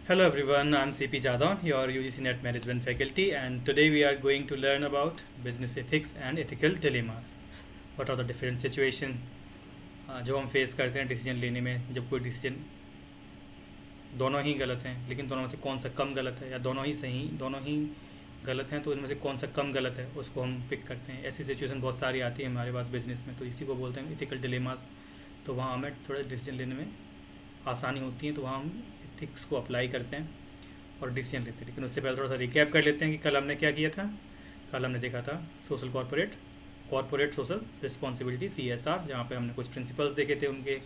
Hello everyone, I'm CP Jadon, your UGC Net Management faculty, and today we are going to learn about business ethics and ethical dilemmas. What are the different situation जो हम face करते हैं decision लेने में, जब कोई decision दोनों ही गलत हैं, लेकिन दोनों में से कौन सा कम गलत है, या दोनों ही सही, दोनों ही गलत हैं तो इनमें से कौन सा कम गलत है उसको हम पिक करते हैं। ऐसी सिचुएशन बहुत सारी आती है हमारे पास बिजनेस में, तो इसी को बोलते हैं एथिकल डिलेमास। तो वहाँ हमें थोड़ा डिसीजन लेने में आसानी होती है, तो वहाँ हम एथिक्स को अप्लाई करते हैं और डिसीजन लेते हैं। लेकिन उससे पहले थोड़ा सा रिकैप कर लेते हैं कि कल हमने क्या किया था। कल हमने देखा था social corporate social responsibility CSR, जहाँ पे हमने कुछ प्रिंसिपल्स देखे थे, उनके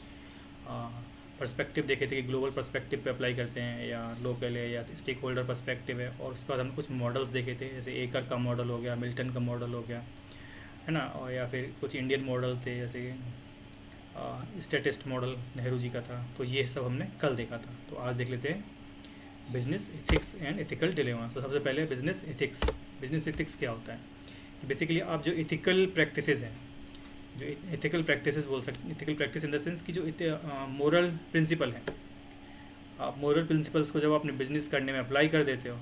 पर्सपेक्टिव देखे थे कि ग्लोबल पर्सपेक्टिव पे अप्लाई करते हैं या लोकल है या स्टेक होल्डर पर्सपेक्टिव है। और उसके बाद हमने कुछ मॉडल्स देखे थे, जैसे एकर का मॉडल हो गया, मिल्टन का मॉडल हो गया, है ना, और या फिर कुछ इंडियन मॉडल थे, जैसे स्टेटिस्ट मॉडल नेहरू जी का था। तो ये सब हमने कल देखा था। तो आज देख लेते हैं business ethics and ethical dilemma. तो सबसे पहले बिजनेस एथिक्स क्या होता है। बेसिकली आप जो एथिकल प्रैक्टिसेस हैं, जो एथिकल प्रैक्टिसेस बोल सकते हैं, ethical practice in the sense कि जो मोरल प्रिंसिपल हैं, आप मोरल प्रिंसिपल्स को जब अपने बिजनेस करने में अप्लाई कर देते हो,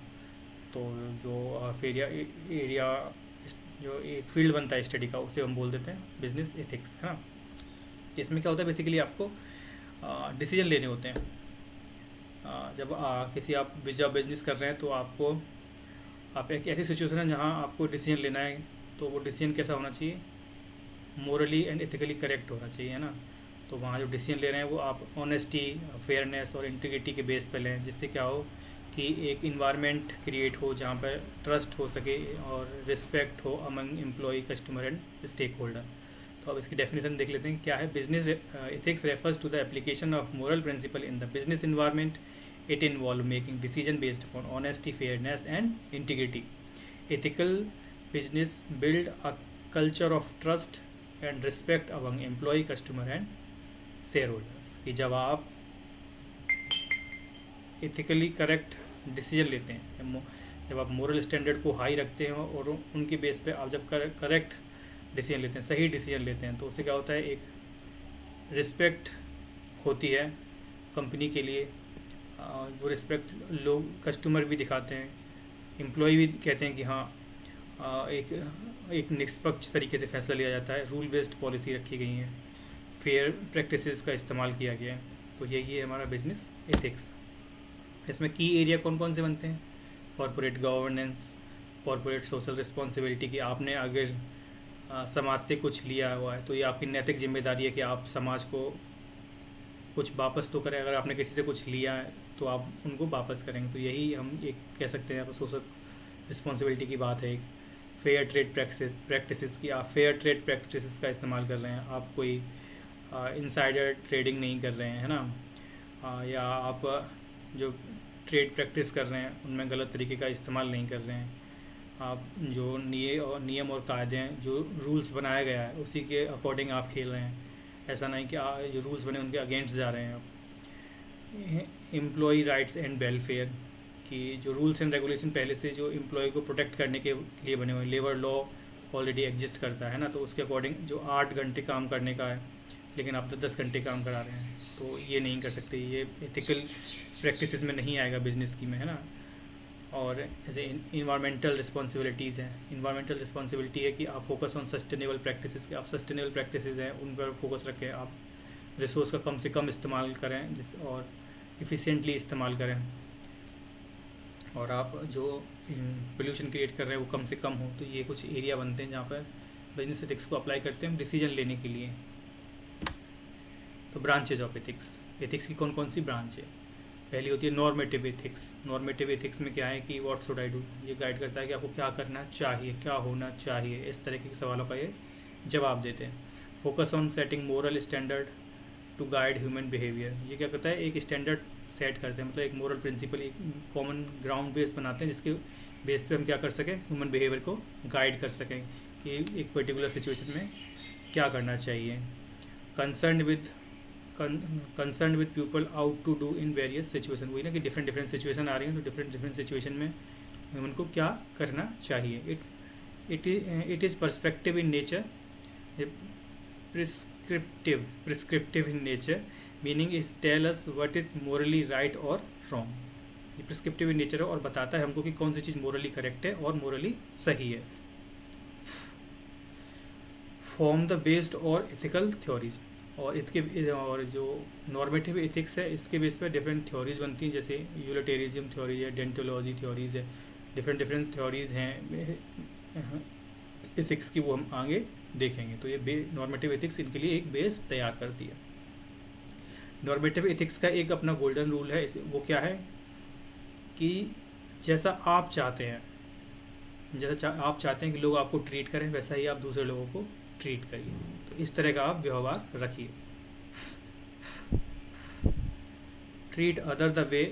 तो जो फिर एरिया जो एक फील्ड बनता है स्टडी का, उसे हम बोल देते हैं बिजनेस एथिक्स, है ना। इसमें क्या होता है, बेसिकली आपको डिसीजन लेने होते हैं। जब किसी आप बिजनेस कर रहे हैं, तो आप एक ऐसी सिचुएशन है जहाँ आपको डिसीजन लेना है, तो वो डिसीजन कैसा होना चाहिए, मोरली एंड एथिकली करेक्ट होना चाहिए, है ना। तो वहाँ जो डिसीजन ले रहे हैं वो आप ऑनेस्टी, फेयरनेस और इंटीग्रिटी के बेस पे लें, जिससे क्या हो कि एक इन्वायरमेंट क्रिएट हो जहाँ पर ट्रस्ट हो सके और रिस्पेक्ट हो among employ, customer and stakeholder. तो अब इसकी डेफिनेशन देख लेते हैं क्या है। Business ethics refers to the application of moral principle in the business environment. It involves making decision based upon honesty, fairness, and integrity. Ethical business build a culture of trust and respect among employee, customer, and shareholders. कि जब आप ethically correct decision लेते हैं, जब आप moral standard को high रखते हैं और उनके बेस पे आप जब करेक्ट डिसीजन लेते हैं, सही डिसीजन लेते हैं, तो उससे क्या होता है, एक रिस्पेक्ट होती है कंपनी के लिए। वो रिस्पेक्ट लोग, कस्टमर भी दिखाते हैं, एम्प्लॉय भी कहते हैं कि हाँ एक निष्पक्ष तरीके से फैसला लिया जाता है, रूल बेस्ड पॉलिसी रखी गई है, फेयर प्रैक्टिसेस का इस्तेमाल किया गया है। तो यही है हमारा बिजनेस एथिक्स। इसमें की एरिया कौन कौन से बनते हैं, corporate governance, corporate social responsibility, कि आपने अगर समाज से कुछ लिया हुआ है तो ये आपकी नैतिक जिम्मेदारी है कि आप समाज को कुछ वापस तो करें। अगर आपने किसी से कुछ लिया है तो आप उनको वापस करेंगे। तो यही हम एक कह सकते हैं, सोशल रिस्पॉन्सिबिलिटी की बात है। एक फेयर ट्रेड प्रैक्टिसेस की, आप फेयर ट्रेड प्रैक्टिसेस का इस्तेमाल कर रहे हैं, आप कोई इनसाइडर ट्रेडिंग नहीं कर रहे हैं, है ना, या आप जो ट्रेड प्रैक्टिस कर रहे हैं उनमें गलत तरीके का इस्तेमाल नहीं कर रहे हैं। आप जो नियम और कायदे हैं, जो रूल्स बनाया गया है, उसी के अकॉर्डिंग आप खेल रहे हैं। ऐसा नहीं कि जो रूल्स बने उनके अगेंस्ट जा रहे हैं आप। एम्प्लॉय राइट्स एंड वेलफेयर, कि जो रूल्स एंड रेगुलेशन पहले से जो एम्प्लॉय को प्रोटेक्ट करने के लिए बने हुए, लेबर लॉ ऑलरेडी एग्जिस्ट करता है ना, तो उसके अकॉर्डिंग जो 8 घंटे काम करने का है, लेकिन आप 10 घंटे काम करा रहे हैं, तो ये नहीं कर सकते, ये एथिकल प्रैक्टिसेस में नहीं आएगा बिजनेस की में, है ना। और ऐसे इन्वायरमेंटल रिस्पॉन्सिबिलिटीज़ हैं। इन्वायरमेंटल रिस्पॉन्सिबिलिटी है कि आप फोकस ऑन सस्टेनेबल प्रैक्टिसेस, के आप सस्टेनेबल प्रैक्टिसेस हैं उन पर फोकस रखें, आप रिसोर्स का कम से कम इस्तेमाल करें और इफ़िशिएंटली इस्तेमाल करें, और आप जो पोल्यूशन क्रिएट कर रहे हैं वो कम से कम हो। तो ये कुछ एरिया बनते हैं जहाँ पर बिजनेस एथिक्स को अप्लाई करते हैं डिसीजन लेने के लिए। तो ब्रांचेज ऑफ एथिक्स, एथिक्स की कौन कौन सी ब्रांच है। पहली होती है नॉर्मेटिव एथिक्स। नॉर्मेटिव एथिक्स में क्या है कि व्हाट शुड आई डू, ये गाइड करता है कि आपको क्या करना चाहिए, क्या होना चाहिए, इस तरह के सवालों का ये जवाब देते हैं। Focus on setting moral standard to guide human behaviour, ये क्या करता है, एक स्टैंडर्ड सेट करते हैं, मतलब एक मोरल प्रिंसिपल, एक कॉमन ग्राउंड बेस बनाते हैं जिसके बेस पे हम क्या कर सकें, ह्यूमन बिहेवियर को गाइड कर सकें कि एक पर्टिकुलर सिचुएशन में क्या करना चाहिए। Concern with people ought to do in various situation, वही ना कि डिफरेंट सिचुएशन आ रही हैं, तो डिफरेंट सिचुएशन में ह्यूमन को क्या करना चाहिए। It is perspective in nature, prescriptive in nature, meaning is tell us what is morally right और रॉन्ग। ये प्रिस्क्रिप्टिव इन नेचर है और बताता है हमको कि कौन सी चीज़ मोरली करेक्ट है और मोरली सही है। फॉर्म द बेस्ड और एथिकल थ्योरीज, और इसके और जो नॉर्मेटिव एथिक्स है इसके बेस पे डिफरेंट थ्योरीज बनती हैं, जैसे यूटिलिटेरिज्म थ्योरी है, डेंटोलॉजी थ्योरीज है, डिफरेंट डिफरेंट थ्योरीज हैं एथिक्स की, वो हम आगे देखेंगे। तो ये नॉर्मेटिव एथिक्स इनके लिए एक बेस तैयार करती है। नॉर्मेटिव एथिक्स का एक अपना गोल्डन रूल है, वो क्या है कि जैसा आप चाहते हैं, आप चाहते हैं कि लोग आपको ट्रीट करें, वैसा ही आप दूसरे लोगों को ट्रीट करिए। तो इस तरह का आप व्यवहार रखिए। Treat other the way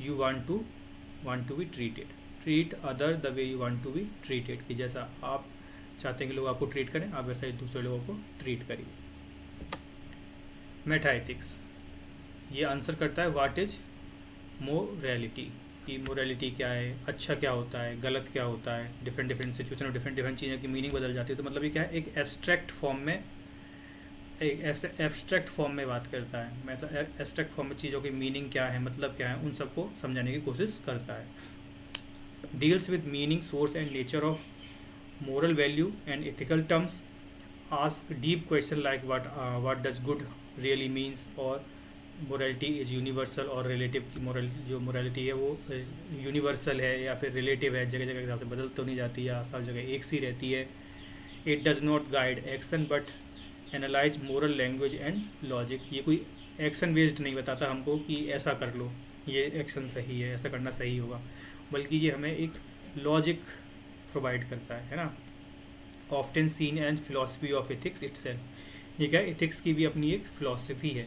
you want to be treated. Treat other the way you want to be treated, कि जैसा आप चाहते हैं कि लोग आपको ट्रीट करें, आप वैसा ही दूसरे लोगों को ट्रीट करिए। मेटा एथिक्स, ये आंसर करता है व्हाट इज मोरालिटी, कि मोरालिटी क्या है, अच्छा क्या होता है, गलत क्या होता है। डिफरेंट डिफरेंट सिचुएशन में डिफरेंट डिफरेंट चीज़ों की मीनिंग बदल जाती है। तो मतलब ये क्या है, एक एब्स्ट्रैक्ट फॉर्म में, एक ऐसे एब्स्ट्रैक्ट फॉर्म में बात करता है, मतलब एब्स्ट्रैक्ट फॉर्म में चीज़ों की मीनिंग क्या है, मतलब क्या है, उन सबको समझाने की कोशिश करता है। Deals with meaning, source and nature of moral value and ethical terms, ask deep question like what does good really means, और morality is universal और relative की जो morality है वो universal है या फिर relative है, जगह जगह के हिसाब से बदल तो नहीं जाती है, हर जगह एक सी रहती है। it does not guide action but analyze moral language and logic, ये कोई एक्शन बेस्ड नहीं बताता हमको कि ऐसा कर लो, ये एक्शन सही है, ऐसा करना सही होगा, बल्कि ये हमें एक लॉजिक प्रोवाइड करता है ना। Often seen and philosophy of ethics itself, ये क्या है, एथिक्स की भी अपनी एक फिलोसफी है,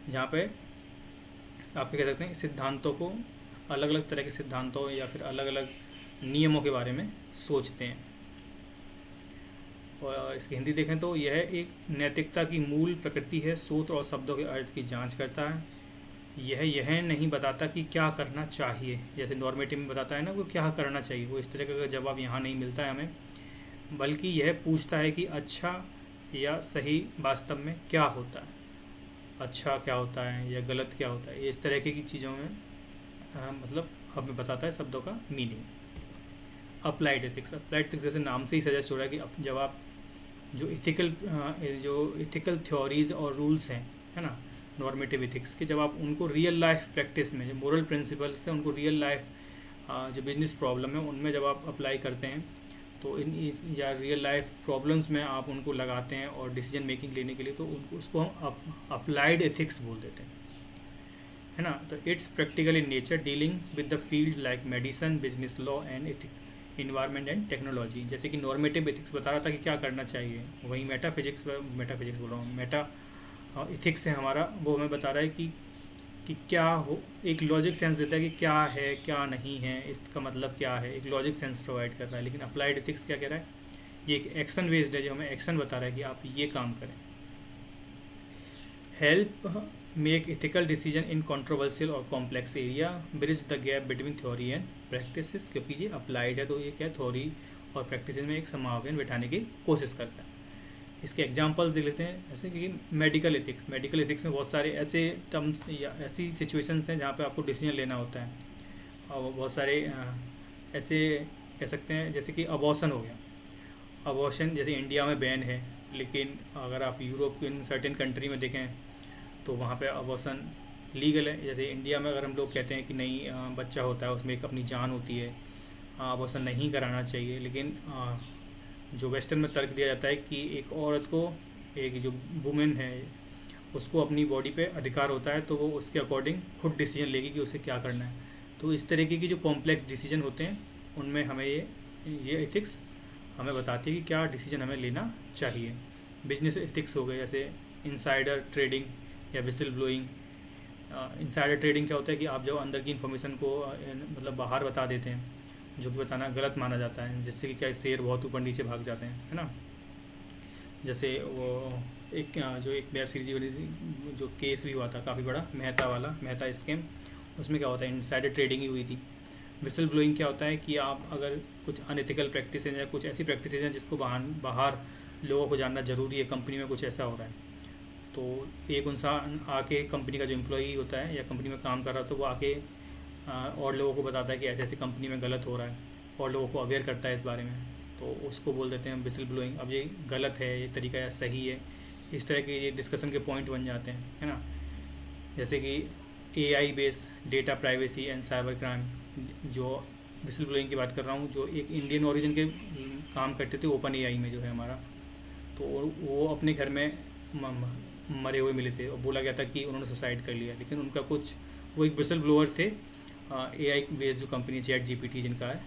जहाँ पे आप कह सकते हैं सिद्धांतों को, अलग अलग तरह के सिद्धांतों या फिर अलग अलग नियमों के बारे में सोचते हैं। और इसकी हिंदी देखें तो यह एक नैतिकता की मूल प्रकृति है, सूत्र और शब्दों के अर्थ की जांच करता है। यह नहीं बताता कि क्या करना चाहिए, जैसे नॉर्मेटिव में बताता है ना वो क्या करना चाहिए, वो इस तरह का जवाब यहाँ नहीं मिलता है हमें, बल्कि यह पूछता है कि अच्छा या सही वास्तव में क्या होता है, अच्छा क्या होता है या गलत क्या होता है, इस तरह की चीज़ों में मतलब हमें बताता है शब्दों का meaning. Applied ethics, applied ethics जैसे नाम से ही सजेस्ट हो रहा है कि जब आप जो इथिकल थ्योरीज और रूल्स हैं, है ना, नॉर्मेटिव एथिक्स के, जब आप उनको रियल लाइफ प्रैक्टिस में, जो मोरल प्रिंसिपल्स हैं उनको रियल लाइफ जो बिजनेस प्रॉब्लम है उनमें जब आप अप्लाई करते हैं, तो या रियल लाइफ प्रॉब्लम्स में आप उनको लगाते हैं और डिसीजन मेकिंग लेने के लिए, तो उसको हम अप्लाइड एथिक्स बोल देते हैं, है ना। तो it's practical in nature, dealing with the field like medicine, business law and environment and technology. जैसे कि नॉर्मेटिव एथिक्स बता रहा था कि क्या करना चाहिए, वहीं मेटाफिजिक्स बोल रहा हूँ, मेटा इथिक्स है हमारा, वो हमें बता रहा है कि क्या हो, एक लॉजिक सेंस देता है कि क्या है क्या नहीं है, इसका मतलब क्या है, एक लॉजिक सेंस प्रोवाइड कर रहा है। लेकिन अप्लाइड एथिक्स क्या कह रहा है, ये एक एक्शन बेस्ड है, जो हमें एक्शन बता रहा है कि आप ये काम करें। Help make ethical decision in controversial और complex area, bridge the gap between theory and practice, क्योंकि ये अप्लाइड है तो ये क्या, थ्योरी और प्रैक्टिस में एक समावेशन बैठाने की कोशिश करता है। इसके एग्जांपल्स देख लेते हैं, जैसे कि मेडिकल एथिक्स में बहुत सारे ऐसे टर्म्स या ऐसी सिचुएशंस हैं जहाँ पे आपको डिसीजन लेना होता है, और बहुत सारे ऐसे कह सकते हैं, जैसे कि अबॉर्शन हो गया। अबॉर्शन जैसे इंडिया में बैन है, लेकिन अगर आप यूरोप के इन सर्टेन कंट्री में देखें तो वहाँ पे अबॉर्शन लीगल है। जैसे इंडिया में अगर हम लोग कहते हैं कि नहीं, बच्चा होता है उसमें एक अपनी जान होती है, अबॉर्शन नहीं कराना चाहिए, लेकिन जो वेस्टर्न में तर्क दिया जाता है कि एक औरत को, एक जो वुमेन है उसको अपनी बॉडी पे अधिकार होता है, तो वो उसके अकॉर्डिंग खुद डिसीजन लेगी कि उसे क्या करना है। तो इस तरीके की जो कॉम्प्लेक्स डिसीजन होते हैं उनमें हमें ये एथिक्स हमें बताती है कि क्या डिसीजन हमें लेना चाहिए। बिजनेस एथिक्स हो गए, जैसे इनसाइडर ट्रेडिंग या विसिल ब्लोइंग। इनसाइडर ट्रेडिंग क्या होता है कि आप जब अंदर की इन्फॉर्मेशन को मतलब बाहर बता देते हैं, जो कि बताना गलत माना जाता है, जिससे कि क्या शेयर बहुत ऊपर नीचे भाग जाते हैं, है ना। जैसे वो एक वेब सीरीज बनी थी, जो केस भी हुआ था काफ़ी बड़ा, मेहता स्कैम, उसमें क्या होता है, इनसाइडर ट्रेडिंग ही हुई थी। विसल ब्लोइंग क्या होता है कि आप अगर कुछ अनएथिकल प्रैक्टिस या कुछ ऐसी प्रैक्टिस हैं जिसको बाहर लोगों को जानना ज़रूरी है, कंपनी में कुछ ऐसा हो रहा है, तो एक इंसान आके, कंपनी का जो एम्प्लॉई होता है या कंपनी में काम कर रहा है, तो वो आके और लोगों को बताता है कि ऐसे ऐसे कंपनी में गलत हो रहा है और लोगों को अवेयर करता है इस बारे में, तो उसको बोल देते हैं विसल ब्लोइंग। अब ये गलत है, ये तरीका या सही है, इस तरह के ये डिस्कशन के पॉइंट बन जाते हैं, है ना। जैसे कि AI based data privacy and cyber crime, जो विसल ब्लोइंग की बात कर रहा हूँ, जो एक इंडियन ओरिजिन के काम करते थे ओपन AI में जो है हमारा, तो वो अपने घर में मरे हुए मिले थे और बोला गया था कि उन्होंने सुसाइड कर लिया, लेकिन उनका कुछ, वो एक विसल ब्लोअर थे, AI बेस्ड जो कंपनी ChatGPT जिनका है,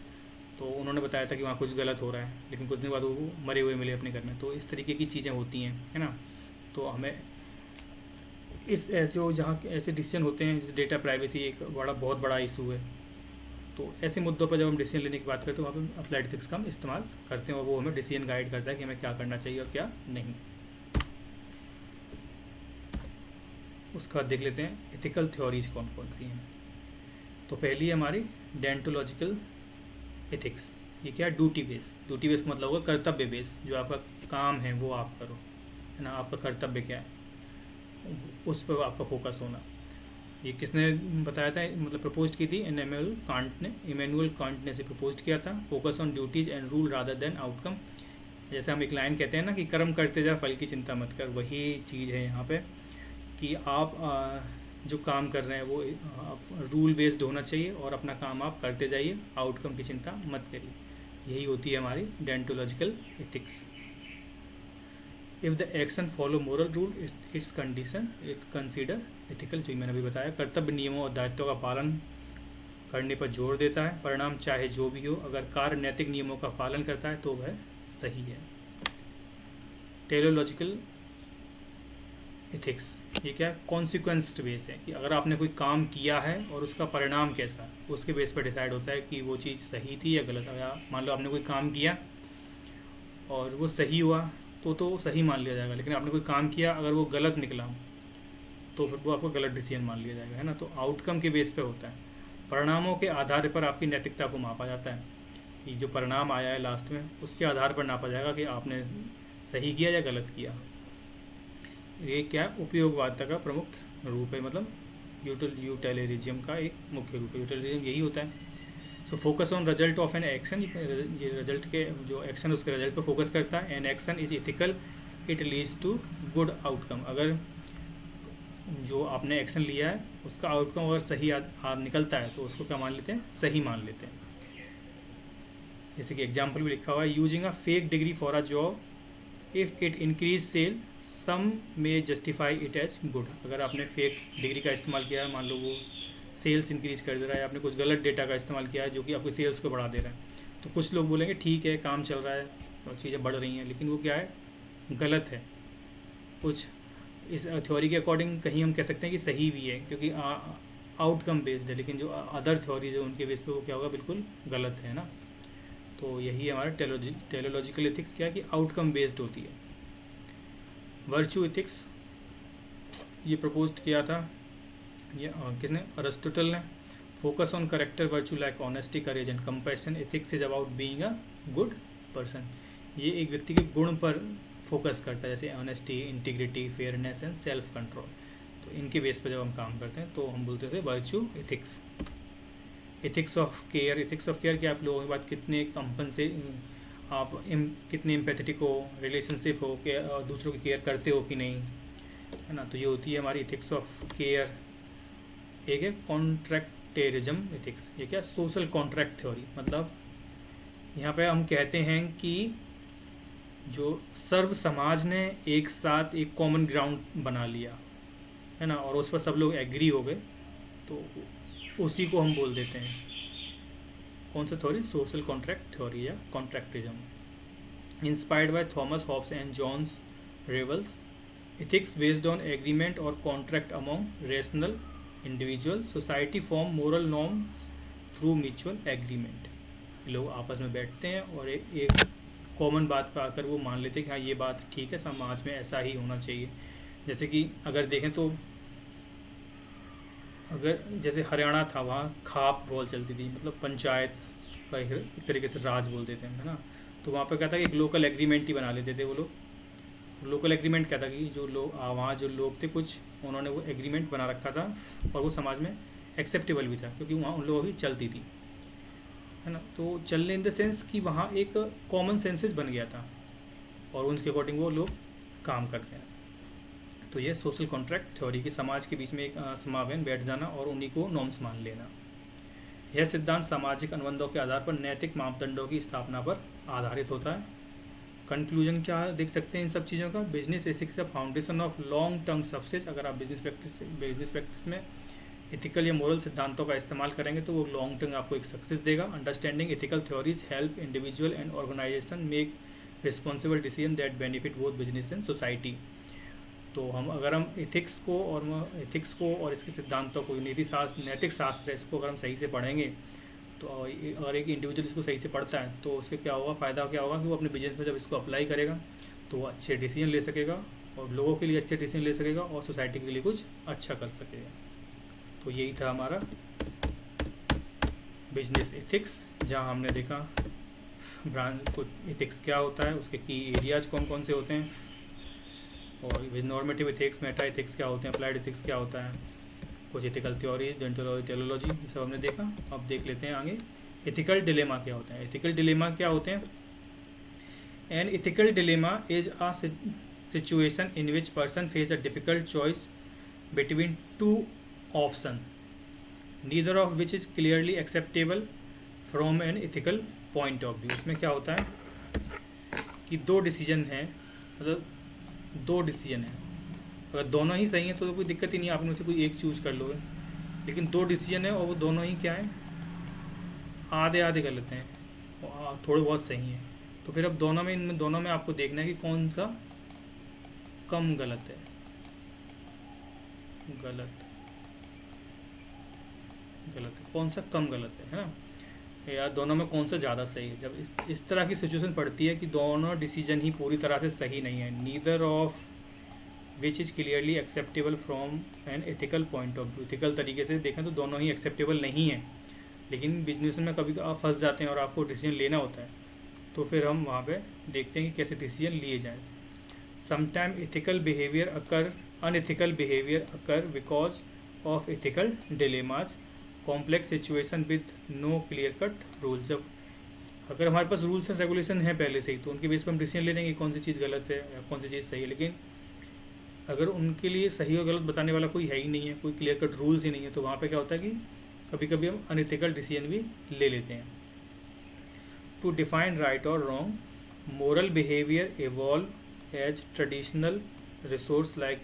तो उन्होंने बताया था कि वहाँ कुछ गलत हो रहा है, लेकिन कुछ दिन बाद वो मरे हुए मिले अपने घर में। तो इस तरीके की चीज़ें होती हैं, है ना। तो हमें इस जो जहाँ ऐसे डिसीजन होते हैं, जैसे डेटा प्राइवेसी एक बहुत बड़ा इशू है, तो ऐसे मुद्दों पर जब हम डिसीजन लेने की बात करते हैं तो वहाँ पर अप्लाइड एथिक्स का हम इस्तेमाल करते हैं और वो हमें डिसीजन गाइड करता है कि हमें क्या करना चाहिए और क्या नहीं। उसके बाद देख लेते हैं एथिकल थ्योरीज कौन कौन सी हैं। तो पहली है हमारी डेंटोलॉजिकल एथिक्स। ये क्या है? ड्यूटी बेस का मतलब होगा कर्तव्य बेस, जो आपका काम है वो आप करो, है ना। आपका कर्तव्य क्या है उस पर आपका फोकस होना। ये किसने बताया था, मतलब प्रपोज की थी इमैनुअल कांट ने इसे प्रपोज किया था। Focus on duties and rule rather than outcome. जैसे हम एक लाइन कहते हैं ना कि कर्म करते जा फल की चिंता मत कर, वही चीज़ है यहाँ पे कि आप जो काम कर रहे हैं वो रूल बेस्ड होना चाहिए और अपना काम आप करते जाइए, आउटकम की चिंता मत करिए। यही होती है हमारी deontological ethics. If the action follow moral rule it's condition it's consider ethical. जो मैंने अभी बताया, कर्तव्य नियमों और दायित्वों का पालन करने पर जोर देता है। परिणाम चाहे जो भी हो, अगर कार्य नैतिक नियमों का पालन करता है तो वह सही है। टेलोलॉजिकल एथिक्स, ये क्या है? कॉन्सिक्वेंस बेस है कि अगर आपने कोई काम किया है और उसका परिणाम कैसा, उसके बेस पर डिसाइड होता है कि वो चीज़ सही थी या गलत। या मान लो आपने कोई काम किया और वो सही हुआ तो सही मान लिया जाएगा, लेकिन आपने कोई काम किया अगर वो गलत निकला तो फिर वो आपको गलत डिसीजन मान लिया जाएगा, है ना। तो आउटकम के बेस पे होता है। परिणामों के आधार पर आपकी नैतिकता को मापा जाता है कि जो परिणाम आया है लास्ट में उसके आधार पर नापा जाएगा कि आपने सही किया या गलत किया। ये क्या है? उपयोगवादिता का प्रमुख रूप है, मतलब यूटिलिटरिज्म का एक मुख्य रूप है। यूटिलिटरिज्म यही होता है। So focus on result of an action, ये रिजल्ट के जो एक्शन उसके रिजल्ट पर फोकस करता है। An action is ethical, it leads to good outcome. अगर जो आपने एक्शन लिया है उसका आउटकम अगर सही निकलता है तो उसको क्या मान लेते हैं? सही मान लेते हैं। जैसे कि एग्जाम्पल भी लिखा हुआ है, using a fake degree for a job if it increase sale some में जस्टिफाई इट एज गुड। अगर आपने फेक डिग्री का इस्तेमाल किया है, मान लो वो सेल्स इंक्रीज कर दे रहा है, आपने कुछ गलत डेटा का इस्तेमाल किया है जो कि आपकी सेल्स को बढ़ा दे रहा है, तो कुछ लोग बोलेंगे ठीक है काम चल रहा है और चीज़ें बढ़ रही हैं, लेकिन वो क्या है? गलत है। कुछ इस थ्योरी के अकॉर्डिंग कहीं हम कह सकते हैं कि सही भी है क्योंकि आउटकम बेस्ड है, लेकिन जो अदर थ्योरीज है उनके बेस पे वो क्या होगा? बिल्कुल गलत है ना। तो यही हमारा टेलोलॉजिकल एथिक्स क्या है कि आउटकम बेस्ड होती है। वर्चू एथिक्स ये प्रपोज किया था ये किसने? अरिस्टोटल ने। Focus on character virtue like honesty, courage and compassion. Ethics is about being a good person. ये एक व्यक्ति के गुण पर फोकस करता है, जैसे honesty, integrity, fairness and self control. तो इनके बेस पर जब हम काम करते हैं तो हम बोलते थे virtue ethics. Ethics of care, ethics of care कि आप लोगों के बाद कितने कंपन से आप कितने एम्पैथेटिक हो, रिलेशनशिप हो, कि दूसरों की केयर करते हो कि नहीं, है ना। तो ये होती है हमारी एथिक्स ऑफ केयर। एक है कॉन्ट्रैक्टेरिज्म एथिक्स। ये क्या? Social contract theory. मतलब यहाँ पे हम कहते हैं कि जो सर्व समाज ने एक साथ एक कॉमन ग्राउंड बना लिया, है ना, और उस पर सब लोग एग्री हो गए, तो उसी को हम बोल देते हैं कौन सा थ्योरी? सोशल कॉन्ट्रैक्ट थ्योरी या contractualism. Inspired by Thomas Hobbes and Johns Rawls, ethics based on agreement और contract among rational individual, society form moral norms through mutual agreement. लोग आपस में बैठते हैं और एक कॉमन बात पर आकर वो मान लेते हैं कि हाँ ये बात ठीक है, समाज में ऐसा ही होना चाहिए। जैसे कि अगर देखें तो अगर जैसे हरियाणा था, वहाँ खाप बोल चलती थी, मतलब पंचायत का एक तरीके से राज बोल देते हैं, है ना। तो वहाँ पर क्या था कि एक लोकल एग्रीमेंट ही बना लेते थे वो लोग। लोकल एग्रीमेंट क्या था कि जो लोग वहाँ जो लोग थे कुछ, उन्होंने वो एग्रीमेंट बना रखा था और वो समाज में एक्सेप्टेबल भी था, क्योंकि वहाँ उन लोगों की चलती थी, है ना। तो चलने इन द सेंस कि वहाँ एक कॉमन सेंसेस बन गया था और उनके अकॉर्डिंग वो लोग काम करते हैं। तो ये सोशल कॉन्ट्रैक्ट थ्योरी की समाज के बीच में एक समावेन बैठ जाना और उन्हीं को नॉर्म्स मान लेना। यह सिद्धांत सामाजिक अनुबंधों के आधार पर नैतिक मापदंडों की स्थापना पर आधारित होता है। कंक्लूजन क्या देख सकते हैं इन सब चीज़ों का? बिजनेस एथिक्स का foundation of long term success. अगर आप बिजनेस प्रैक्टिस में एथिकल या मोरल सिद्धांतों का इस्तेमाल करेंगे तो वो लॉन्ग टर्म आपको एक सक्सेस देगा। Understanding ethical theories help individual and organisation make responsible decision that benefit both business and society. तो अगर हम एथिक्स को और इसके सिद्धांतों को, नैतिक शास्त्र है, इसको अगर हम सही से पढ़ेंगे तो और एक इंडिविजुअल इसको सही से पढ़ता है तो उसके क्या होगा, फ़ायदा क्या होगा कि वो अपने बिजनेस में जब इसको अप्लाई करेगा तो वो अच्छे डिसीजन ले सकेगा और लोगों के लिए अच्छे डिसीजन ले सकेगा और सोसाइटी के लिए कुछ अच्छा कर सकेगा। तो यही था हमारा बिजनेस एथिक्स, जहाँ हमने देखा ब्रांड को एथिक्स क्या होता है, उसके की एरियाज कौन कौन से होते हैं, और नॉर्मेटिव एथिक्स, मेटा एथिक्स क्या होते हैं, अप्लाइड एथिक्स क्या होता है, कुछ एथिकल थ्योरी, डेंटोलॉजी, टेलोलॉजी, ये सब हमने देखा। अब देख लेते हैं आगे एथिकल डिलेमा क्या होते हैं। एथिकल डिलेमा क्या होते हैं? N ethical dilemma is a situation in which person face a difficult choice between two option neither of which is clearly acceptable from an ethical point of view. इसमें क्या होता है कि दो डिसीजन हैं, मतलब दो डिसीजन हैं, अगर दोनों ही सही हैं तो कोई दिक्कत ही नहीं, आप इनमें से कोई एक चूज कर लोगे। लेकिन दो डिसीजन है और वो दोनों ही क्या है, आधे आधे गलत हैं और थोड़े बहुत सही हैं। तो फिर अब इन दोनों में आपको देखना है कि कौन सा कम गलत है, कौन सा कम गलत है ना, या दोनों में कौन सा ज़्यादा सही है। जब इस तरह की सिचुएशन पड़ती है कि दोनों डिसीजन ही पूरी तरह से सही नहीं है, neither of which is clearly acceptable from an ethical point of view. Ethical तरीके से देखें तो दोनों ही एक्सेप्टेबल नहीं है, लेकिन बिजनेस में कभी आप फंस जाते हैं और आपको डिसीजन लेना होता है, तो फिर हम वहाँ पे देखते हैं कि कैसे डिसीजन लिए जाएँ। Sometime unethical behaviour occur because of ethical dilemmas, complex situation with no clear cut rule. जब अगर हमारे पास रूल्स एंड रेगुलेशन है पहले से ही तो उनके बेस पर हम डिसीजन ले लेंगे कौन सी चीज़ गलत है या कौन सी चीज़ सही है। लेकिन अगर उनके लिए सही और गलत बताने वाला कोई है ही नहीं है, कोई क्लियर कट रूल्स ही नहीं है, तो वहाँ पे क्या होता है कि कभी कभी हम अनएथिकल डिसीजन भी ले लेते हैं। टू डिफाइन राइट और wrong, moral behaviour evolve as traditional resource like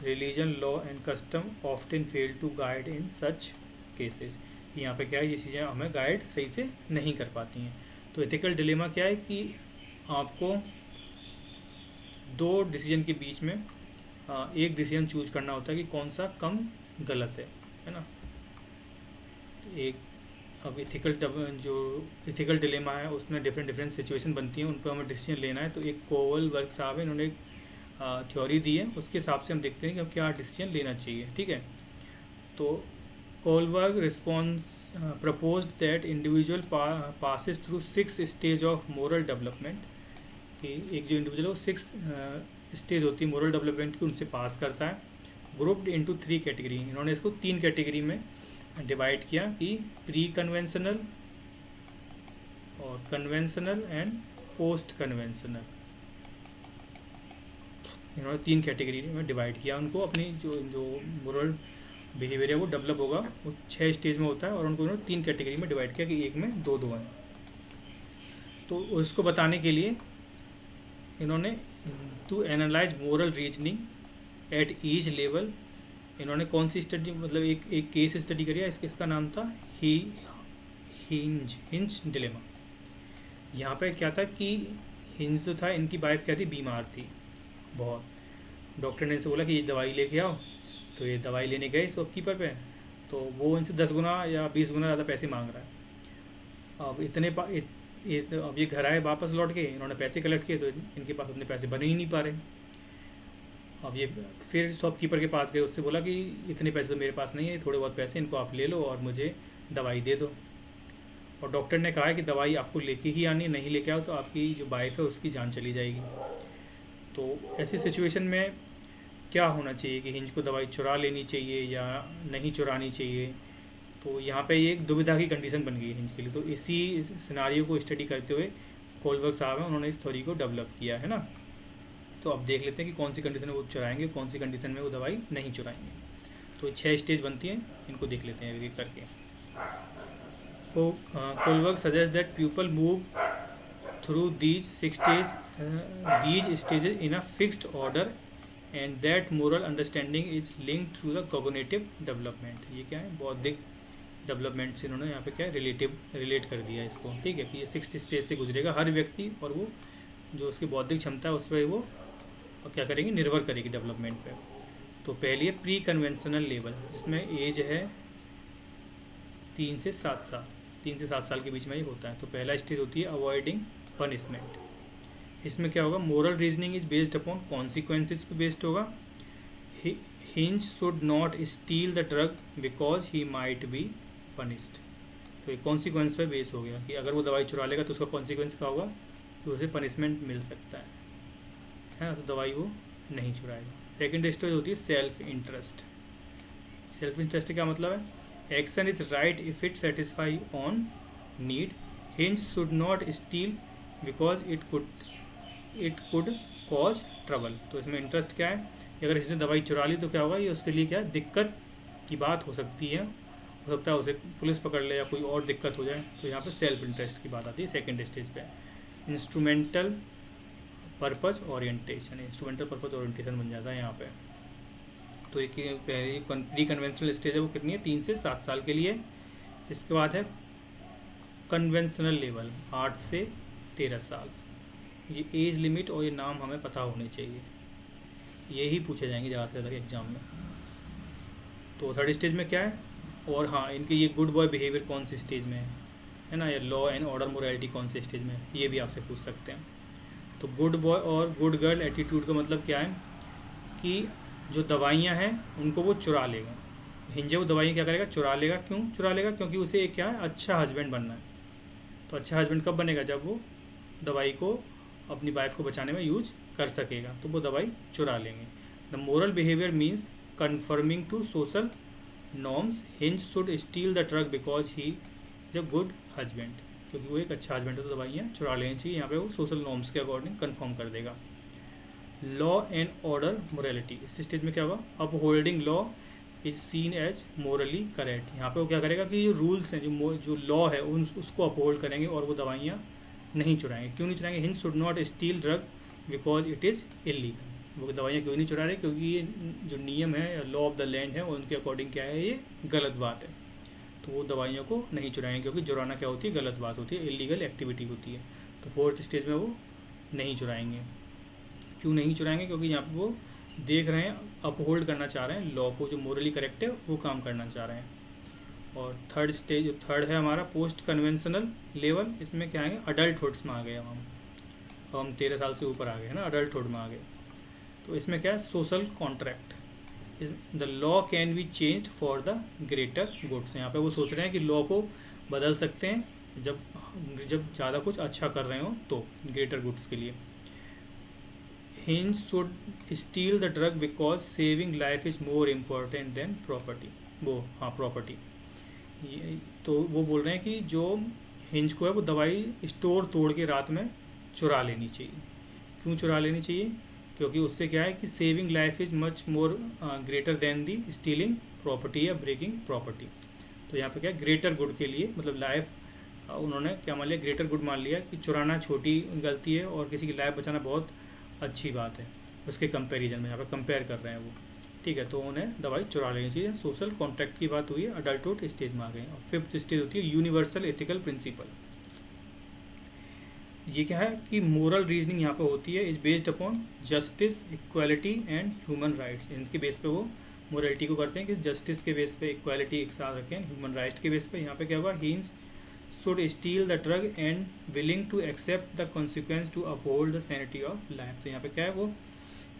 religion, law and custom often fail to guide in such cases. यहाँ पे क्या है, ये चीज़ें हमें गाइड सही से नहीं कर पाती हैं। तो एथिकल डिलेमा क्या है कि आपको दो डिसीजन के बीच में एक डिसीजन चूज करना होता है कि कौन सा कम गलत है ना। अब एथिकल डिलेमा है उसमें डिफरेंट सिचुएशन बनती हैं, उन पर हमें डिसीजन लेना है। तो एक कोवलबर्ग साहब है, इन्होंने एक थ्योरी दी है, उसके हिसाब से हम देखते हैं कि अब क्या डिसीजन लेना चाहिए। ठीक है, तो Kohlberg response proposed that individual passes through 6 stage of moral development, कि एक जो इंडिविजुअल है वो 6 स्टेज होती है मोरल डेवलपमेंट की, उनसे पास करता है। ग्रुप्ड इनटू 3 कैटेगरी, इन्होंने इसको 3 कैटेगरी में डिवाइड किया कि प्री कन्वेंशनल और कन्वेंशनल एंड पोस्ट कन्वेंशनल। इन्होंने 3 कैटेगरी में डिवाइड किया उनको। अपनी जो मोरल बिहेवियर है वो डेवलप होगा, वो 6 स्टेज में होता है और उनको इन्होंने 3 कैटेगरी में डिवाइड किया कि एक में दो हैं। तो उसको बताने के लिए इन्होंने to analyse moral reasoning at each level, इन्होंने कौन सी स्टडी, मतलब एक केस स्टडी करी है, इसका नाम था हिंज डिलेमा। यहाँ पे क्या था कि हिंज जो था, इनकी वाइफ क्या थी, बीमार थी बहुत। डॉक्टर ने इनसे बोला कि ये दवाई लेके आओ, तो ये दवाई लेने गए शॉपकीपर पे, तो वो इनसे 10 गुना या 20 गुना ज़्यादा पैसे मांग रहा है। अब ये घर आए वापस लौट के, इन्होंने पैसे कलेक्ट किए तो इनके पास अपने पैसे बन ही नहीं पा रहे। अब ये फिर शॉपकीपर के पास गए, उससे बोला कि इतने पैसे तो मेरे पास नहीं है, थोड़े बहुत पैसे इनको आप ले लो और मुझे दवाई दे दो। और डॉक्टर ने कहा है कि दवाई आपको लेके ही आनी, नहीं लेके आओ तो आपकी जो वाइफ है उसकी जान चली जाएगी। तो ऐसी सिचुएशन में क्या होना चाहिए कि हिंज को दवाई चुरा लेनी चाहिए या नहीं चुरानी चाहिए। तो यहाँ पे ये एक दुविधा की कंडीशन बन गई है हिंज के लिए। तो इसी सिनारियो को स्टडी करते हुए कोलबर्ग साहब हैं, उन्होंने इस थ्योरी को डेवलप किया है ना। तो अब देख लेते हैं कि कौन सी कंडीशन में वो चुराएंगे, कौन सी कंडीशन में वो दवाई नहीं चुराएंगे। तो 6 स्टेज बनती हैं, इनको देख लेते हैं एक एक करके। तो Kohlberg suggest that people move through these stages in a fixed order and that moral understanding is linked through the cognitive development। ये क्या है, बौद्धिक डेवलपमेंट से इन्होंने यहाँ पे क्या रिलेट कर दिया इसको, ठीक है, कि ये 6 स्टेज से गुजरेगा हर व्यक्ति, और वो जो उसकी बौद्धिक क्षमता है उस पर वो क्या करेंगे, निर्भर करेगी डेवलपमेंट पे। तो पहली है प्री कन्वेंशनल लेवल, जिसमें एज है 3 से 7 साल, 3 से 7 साल के बीच में ये होता है। तो पहला स्टेज होती है अवॉइडिंग पनिशमेंट। इसमें क्या होगा, moral reasoning is based upon consequences पे बेस्ड होगा। Heinz should not steel the drug because he might be punished. तो ये कॉन्सिक्वेंस पे बेस हो गया कि अगर वो दवाई चुरा लेगा तो उसका कॉन्सिक्वेंस क्या होगा, कि उसे पनिशमेंट मिल सकता है ना, तो दवाई वो नहीं चुराएगा। सेकेंड स्टेज होती है सेल्फ इंटरेस्ट। सेल्फ इंटरेस्ट क्या मतलब है, action is right if it satisfy on need. Hinge should not steel because it could cause trouble. तो इसमें इंटरेस्ट क्या है कि अगर इसने दवाई चुरा ली तो क्या होगा, ये उसके लिए क्या दिक्कत की बात हो सकती है, हो सकता है उसे पुलिस पकड़ ले या कोई और दिक्कत हो जाए। तो यहाँ पे सेल्फ इंटरेस्ट की बात आती है सेकेंड स्टेज पे। Instrumental purpose orientation, instrumental purpose orientation बन जाता है यहाँ पे। तो एक प्री कन्वेंशनल स्टेज है वो कितनी है, 3 से 7 साल के लिए। इसके बाद है कन्वेंशनल लेवल 8 से 13 साल। ये एज लिमिट और ये नाम हमें पता होने चाहिए, यही पूछे जाएंगे ज़्यादा से ज़्यादा एग्जाम में। तो थर्ड स्टेज में क्या है, और हाँ इनके ये गुड बॉय बिहेवियर कौन सी स्टेज में है ना, या लॉ एंड ऑर्डर मोरालिटी कौन से स्टेज में है, ये भी आपसे पूछ सकते हैं। तो गुड बॉय और गुड गर्ल एटीट्यूड का मतलब क्या है, कि जो दवाइयाँ हैं उनको वो चुरा लेगा। हिंजे वो दवाइयाँ क्या करेगा, चुरा लेगा। क्यों चुरा लेगा, क्योंकि उसे एक क्या है, अच्छा हस्बैंड बनना है। तो अच्छा हस्बैंड कब बनेगा, जब वो दवाई को अपनी वाइफ को बचाने में यूज कर सकेगा, तो वो दवाई चुरा लेंगे। The moral behaviour means conforming to social norms. Heinz should steal the drug because he is a good husband, क्योंकि वो एक अच्छा हस्बैंड है तो दवाइयाँ चुरा लेनी चाहिए। यहाँ पे वो सोशल नॉर्म्स के अकॉर्डिंग कन्फर्म कर देगा। लॉ एंड ऑर्डर मोरालिटी, इस स्टेज में क्या होगा, upholding law is seen as morally correct. यहाँ पे वो क्या करेगा कि जो रूल्स हैं, जो लॉ है उसको अपहोल्ड करेंगे और वो दवाइयाँ नहीं चुराएंगे। क्यों नहीं चुराएंगे, Heinz should not steal drug because it is illegal. वो दवाइयाँ क्यों नहीं चुरा रहे, क्योंकि ये जो नियम है, लॉ ऑफ द लैंड है, उनके अकॉर्डिंग क्या है, ये गलत बात है। तो वो दवाइयों को नहीं चुराएंगे, क्योंकि चुराना क्या होती है, गलत बात होती है, इलीगल एक्टिविटी होती है। तो फोर्थ स्टेज में वो नहीं चुराएंगे। क्यों नहीं चुराएंगे, क्योंकि यहाँ पर वो देख रहे हैं, अपहोल्ड करना चाह रहे हैं लॉ को, जो मोरली करेक्ट है वो काम करना चाह रहे हैं। और थर्ड स्टेज, जो थर्ड है हमारा पोस्ट कन्वेंशनल लेवल, इसमें क्या है, अडल्टहुड्स में आ गए हम 13 साल से ऊपर आ गए है ना, अडल्टहुड में आ गए। तो इसमें क्या है, social contract. The law can be changed for the greater goods. यहाँ पे वो सोच रहे हैं कि लॉ को बदल सकते हैं जब ज़्यादा कुछ अच्छा कर रहे हो तो, ग्रेटर गुड्स के लिए। Hinge should steal the drug because saving life is more important then property. Property. तो वो बोल रहे हैं कि जो हिंज को है वो दवाई स्टोर तोड़ के रात में चुरा लेनी चाहिए। क्यों चुरा लेनी चाहिए, क्योंकि उससे क्या है कि saving life is much more greater than the stealing property या ब्रेकिंग प्रॉपर्टी। तो यहाँ पे क्या, ग्रेटर गुड के लिए, मतलब लाइफ उन्होंने क्या मान लिया, ग्रेटर गुड मान लिया कि चुराना छोटी गलती है और किसी की लाइफ बचाना बहुत अच्छी बात है। उसके कंपैरिजन में यहाँ पे कंपेयर कर रहे हैं वो, ठीक है। तो उन्हें दवाई चुरा लेनी चाहिए। सोशल कॉन्ट्रैक्ट की बात हुई है, अडल्टहुड स्टेज में आ गए। और फिफ्थ स्टेज होती है यूनिवर्सल एथिकल प्रिंसिपल। ये क्या है कि मोरल रीजनिंग यहाँ पे होती है, is based upon justice, equality and human rights. इनके बेस पे वो मोरलिटी को करते हैं कि जस्टिस के बेस पे, इक्वालिटी एक साथ रखें, ह्यूमन राइट के बेस पे। यहाँ पे क्या होगा, Heinz should steal the drug and willing to accept the consequence to uphold the sanity of life. तो यहाँ पे क्या है वो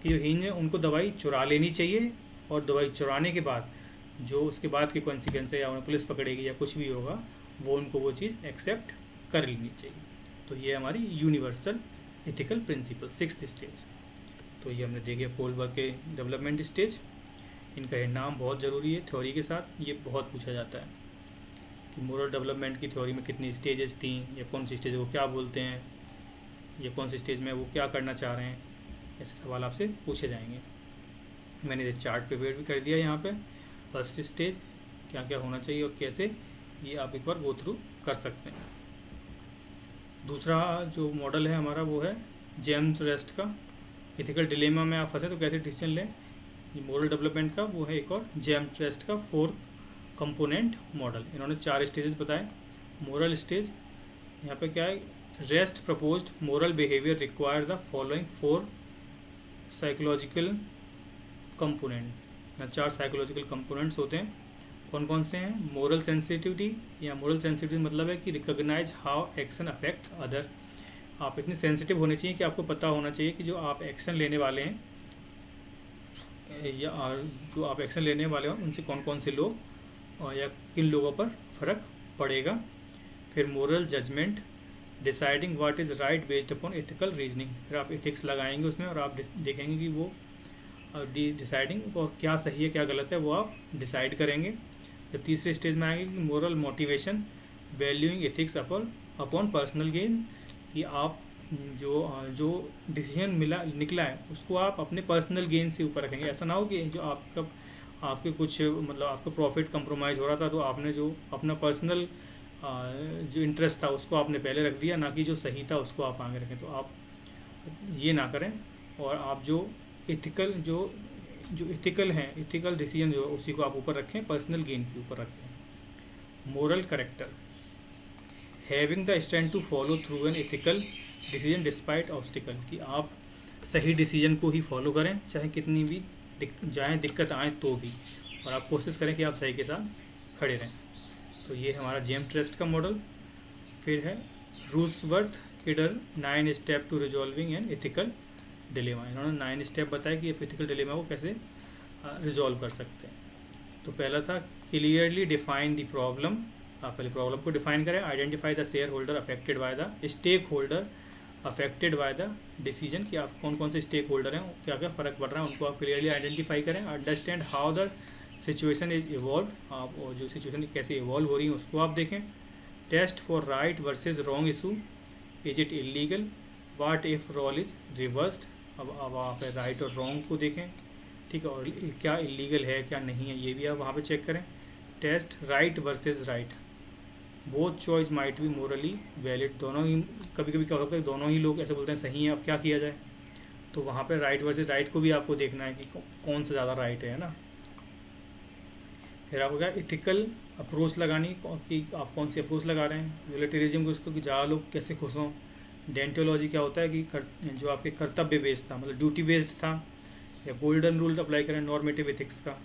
कि जो हिंज है उनको दवाई चुरा लेनी चाहिए, और दवाई चुराने के बाद जो उसके बाद के कॉन्सिक्वेंस है, या उन्हें पुलिस पकड़ेगी या कुछ भी होगा, वो उनको वो चीज़ एक्सेप्ट कर लेनी चाहिए। तो ये हमारी universal ethical principle, sixth stage. तो ये हमने देखे कोलबर्ग के डेवलपमेंट स्टेज। इनका ये नाम बहुत ज़रूरी है, थ्योरी के साथ ये बहुत पूछा जाता है कि मोरल डेवलपमेंट की थ्योरी में कितनी स्टेजेस थी, या कौन सी स्टेज को क्या बोलते हैं, या कौन सी स्टेज में वो क्या करना चाह रहे हैं, ऐसे सवाल आपसे पूछे जाएंगे। मैंने ये चार्ट प्रिपेयर भी कर दिया यहाँ पे। फर्स्ट स्टेज क्या क्या होना चाहिए और कैसे, ये आप एक बार गो थ्रू कर सकते हैं। दूसरा जो मॉडल है हमारा वो है जेम्स रेस्ट का। एथिकल डिलेमा में आप फंसे तो कैसे डिसीजन लें, ये मोरल डेवलपमेंट का वो है एक और जेम्स रेस्ट का 4 कंपोनेंट मॉडल। इन्होंने 4 स्टेजेस बताए। मोरल स्टेज यहाँ पे क्या है, rest proposed moral behaviour require the following 4 psychological component. यहाँ 4 साइकोलॉजिकल कंपोनेंट्स होते हैं। कौन कौन से हैं, मोरल सेंसिटिविटी, या मोरल सेंसिटिविटी मतलब है कि recognise how action affect other. आप इतने सेंसिटिव होने चाहिए कि आपको पता होना चाहिए कि जो आप एक्शन लेने वाले हैं या जो आप एक्शन लेने वाले हो उनसे कौन कौन से लोग या किन लोगों पर फ़र्क पड़ेगा। फिर moral judgement, deciding what is right based upon ethical reasoning. फिर आप एथिक्स लगाएंगे उसमें और आप देखेंगे कि वो डिसाइडिंग और क्या सही है क्या गलत है वो आप डिसाइड करेंगे। जब तीसरे स्टेज में आएंगे कि moral motivation, valuing ethics upon personal gain, कि आप जो डिसीजन निकला है उसको आप अपने पर्सनल गेन से ऊपर रखेंगे। ऐसा ना हो कि जो आपके कुछ मतलब आपका प्रॉफिट कंप्रोमाइज़ हो रहा था तो आपने जो अपना पर्सनल जो इंटरेस्ट था उसको आपने पहले रख दिया, ना कि जो सही था उसको आप आगे रखें। तो आप ये ना करें और आप जो इथिकल हैं, इथिकल डिसीजन जो उसी को आप ऊपर रखें, पर्सनल गेन के ऊपर रखें। Moral character, having the strength to follow through an ethical decision despite obstacle, कि आप सही डिसीजन को ही फॉलो करें चाहे कितनी भी दिक्कत आए तो भी, और आप कोशिश करें कि आप सही के साथ खड़े रहें। तो ये हमारा जेम्स रेस्ट का मॉडल। फिर है Rushworth Kidder 9 step to resolving an ethical dilemma. इन्होंने 9 स्टेप बताया कि एथिकल डिलेमा को कैसे रिजॉल्व कर सकते हैं। तो पहला था क्लियरली डिफाइन द प्रॉब्लम। आप पहले प्रॉब्लम को डिफाइन करें। Identify the shareholder affected by the stakeholder affected by the decision, कि आप कौन कौन से स्टेक होल्डर हैं, क्या क्या फ़र्क पड़ रहा है, उनको आप क्लियरली आइडेंटिफाई करें। Understand how the situation is evolve, आप और जो सिचुएशन कैसे इवॉल्व हो रही है उसको आप देखें। Test for right versus wrong issue, is it illegal, what if role is reversed. अब आप राइट और रॉन्ग को देखें, ठीक है, और क्या इलीगल है क्या नहीं है ये भी आप वहाँ पे चेक करें। Test right versus right, both choice might be morally valid. दोनों ही कभी कभी क्या होता है, दोनों ही लोग ऐसे बोलते हैं सही है, अब क्या किया जाए। तो वहाँ पे राइट वर्सेज राइट को भी आपको देखना है कि कौन सा ज़्यादा राइट है ना। फिर आपको क्या इथिकल अप्रोच लगानी, कि आप कौन सी अप्रोच लगा रहे हैं। यूटिलिटरिज्म को उसको कि ज़्यादा लोग कैसे खुश हों। डेंटोलॉजी क्या होता है कि जो आपके कर्तव्य बेस्ड था, मतलब ड्यूटी बेस्ड था, या गोल्डन रूल अप्लाई करें नॉर्मेटिव एथिक्स का,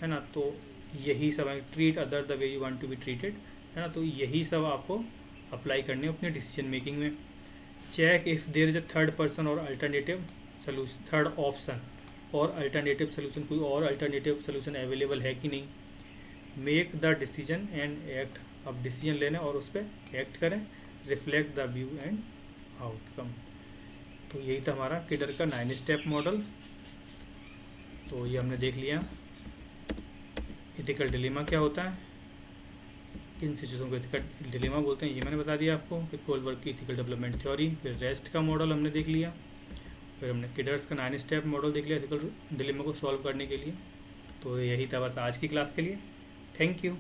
है ना। तो यही सब है, treat other the way you want to be treated, है ना। तो यही सब आपको अप्लाई करने अपने डिसीजन मेकिंग में। Check if there is a third person और अल्टरनेटिव सोल्यूशन, थर्ड ऑप्शन और अल्टरनेटिव सोल्यूशन, कोई और अल्टरनेटिव सोल्यूशन अवेलेबल है कि नहीं। Make the decision and act, अब डिसीजन लेना और उस पर एक्ट करें। Reflect the view and outcome. तो यही था हमारा किडर का 9 स्टेप मॉडल। तो ये हमने देख लिया एथिकल डिलेमा क्या होता है, किन सिचुएशन को एथिकल डिलेमा बोलते हैं, ये मैंने बता दिया आपको। फिर कोलबर्ग की एथिकल डेवलपमेंट थ्योरी, फिर रेस्ट का मॉडल हमने देख लिया, फिर हमने किडर्स का 9 स्टेप मॉडल देख लिया एथिकल डिलेमा को सॉल्व करने के लिए। तो यही था बस आज की क्लास के लिए। Thank you.